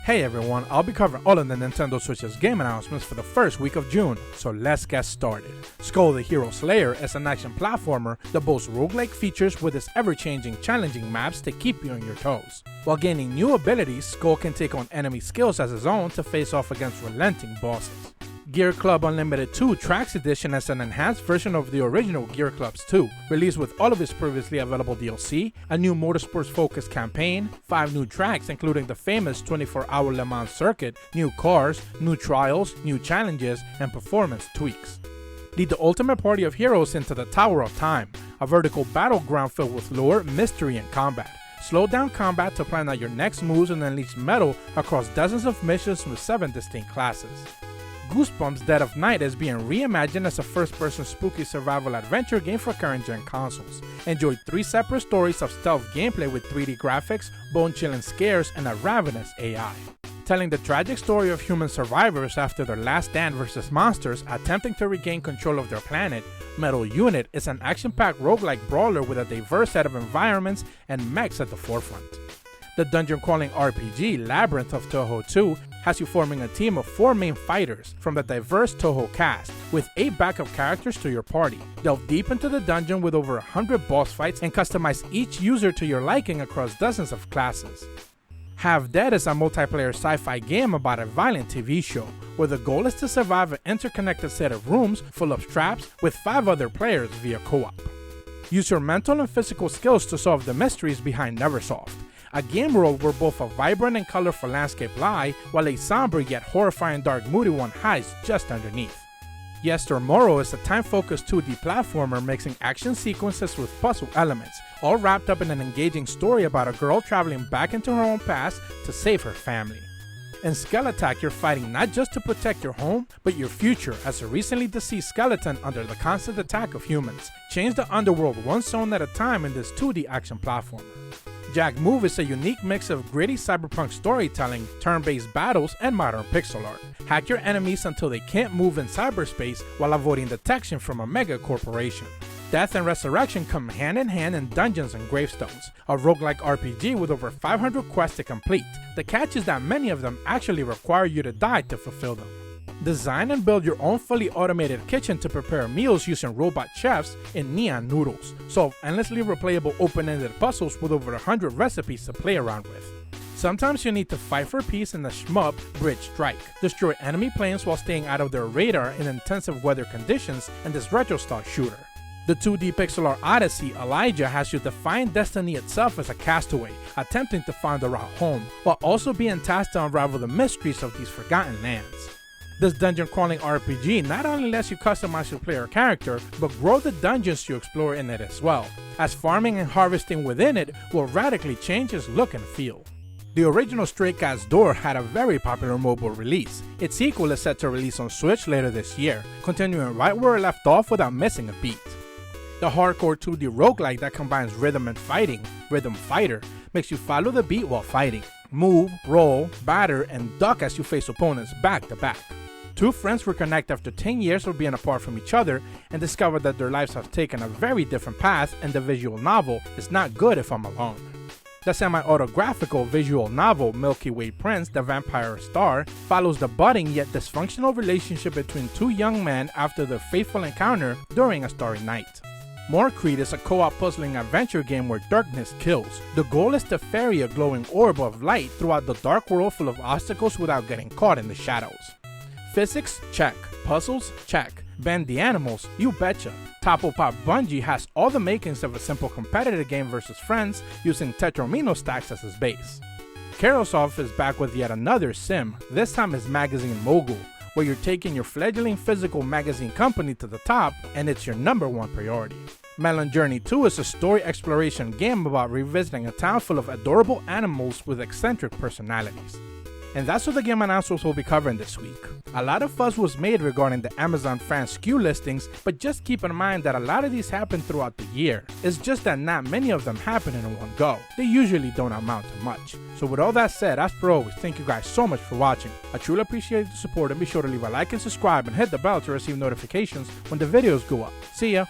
Hey everyone, I'll be covering all of the Nintendo Switch's game announcements for the first week of June, so let's get started. Skul the Hero Slayer is an action platformer that boasts roguelike features with its ever-changing, challenging maps to keep you on your toes. While gaining new abilities, Skul can take on enemy skills as his own to face off against relenting bosses. Gear.Club Unlimited 2 Tracks Edition is an enhanced version of the original Gear.Clubs 2, released with all of its previously available DLC, a new motorsports-focused campaign, 5 new tracks including the famous 24-hour Le Mans circuit, new cars, new trials, new challenges, and performance tweaks. Lead the ultimate party of heroes into the Tower of Time, a vertical battleground filled with lore, mystery, and combat. Slow down combat to plan out your next moves and unleash metal across dozens of missions with 7 distinct classes. Goosebumps Dead of Night is being reimagined as a first-person spooky survival adventure game for current-gen consoles. Enjoy 3 separate stories of stealth gameplay with 3D graphics, bone-chilling scares, and a ravenous AI. Telling the tragic story of human survivors after their last stand versus monsters attempting to regain control of their planet, Metal Unit is an action-packed roguelike brawler with a diverse set of environments and mechs at the forefront. The dungeon-crawling RPG Labyrinth of Touhou 2 has you forming a team of 4 main fighters from the diverse Touhou cast, with 8 backup characters to your party. Delve deep into the dungeon with over 100 boss fights and customize each user to your liking across dozens of classes. Half Dead is a multiplayer sci-fi game about a violent TV show, where the goal is to survive an interconnected set of rooms full of traps with 5 other players via co-op. Use your mental and physical skills to solve the mysteries behind Neversoft, a game world where both a vibrant and colorful landscape lie, while a somber yet horrifying dark moody one hides just underneath. YesterMorrow is a time-focused 2D platformer mixing action sequences with puzzle elements, all wrapped up in an engaging story about a girl traveling back into her own past to save her family. In Skul Attack, you're fighting not just to protect your home, but your future as a recently deceased skeleton under the constant attack of humans. Change the underworld one zone at a time in this 2D action platformer. Jack Move is a unique mix of gritty cyberpunk storytelling, turn-based battles, and modern pixel art. Hack your enemies until they can't move in cyberspace while avoiding detection from a mega corporation. Death and Resurrection come hand in hand in Dungeons and Gravestones, a roguelike RPG with over 500 quests to complete. The catch is that many of them actually require you to die to fulfill them. Design and build your own fully automated kitchen to prepare meals using robot chefs in Neon Noodles. Solve endlessly replayable open-ended puzzles with over 100 recipes to play around with. Sometimes you need to fight for peace in the Schmup Bridge Strike. Destroy enemy planes while staying out of their radar in intensive weather conditions in this retro-style shooter. The 2D pixel art odyssey Elijah has you defying destiny itself as a castaway, attempting to find the route home, while also being tasked to unravel the mysteries of these forgotten lands. This dungeon-crawling RPG not only lets you customize your player character, but grow the dungeons you explore in it as well, as farming and harvesting within it will radically change its look and feel. The original Stray Cats Door had a very popular mobile release. Its sequel is set to release on Switch later this year, continuing right where it left off without missing a beat. The hardcore 2D roguelike that combines rhythm and fighting, Rhythm Fighter, makes you follow the beat while fighting. Move, roll, batter, and duck as you face opponents back to back. 2 friends reconnect after 10 years of being apart from each other and discover that their lives have taken a very different path, and the visual novel is not good if I'm alone. The semi-autographical visual novel Milky Way Prince, the Vampire Star follows the budding yet dysfunctional relationship between 2 young men after their fateful encounter during a starry night. Morkredd is a co-op puzzling adventure game where darkness kills. The goal is to ferry a glowing orb of light throughout the dark world full of obstacles without getting caught in the shadows. Physics? Check. Puzzles? Check. Bend the animals? You betcha. Topple Pop Bungie has all the makings of a simple competitive game versus friends using Tetromino stacks as its base. Carousel is back with yet another sim, this time as Magazine Mogul, where you're taking your fledgling physical magazine company to the top, and it's your #1 priority. Melon Journey 2 is a story exploration game about revisiting a town full of adorable animals with eccentric personalities. And that's what the game announcements we'll be covering this week. A lot of fuss was made regarding the Amazon France SKU listings, but just keep in mind that a lot of these happen throughout the year. It's just that not many of them happen in one go. They usually don't amount to much. So with all that said, as per always, thank you guys so much for watching. I truly appreciate the support, and be sure to leave a like and subscribe and hit the bell to receive notifications when the videos go up. See ya!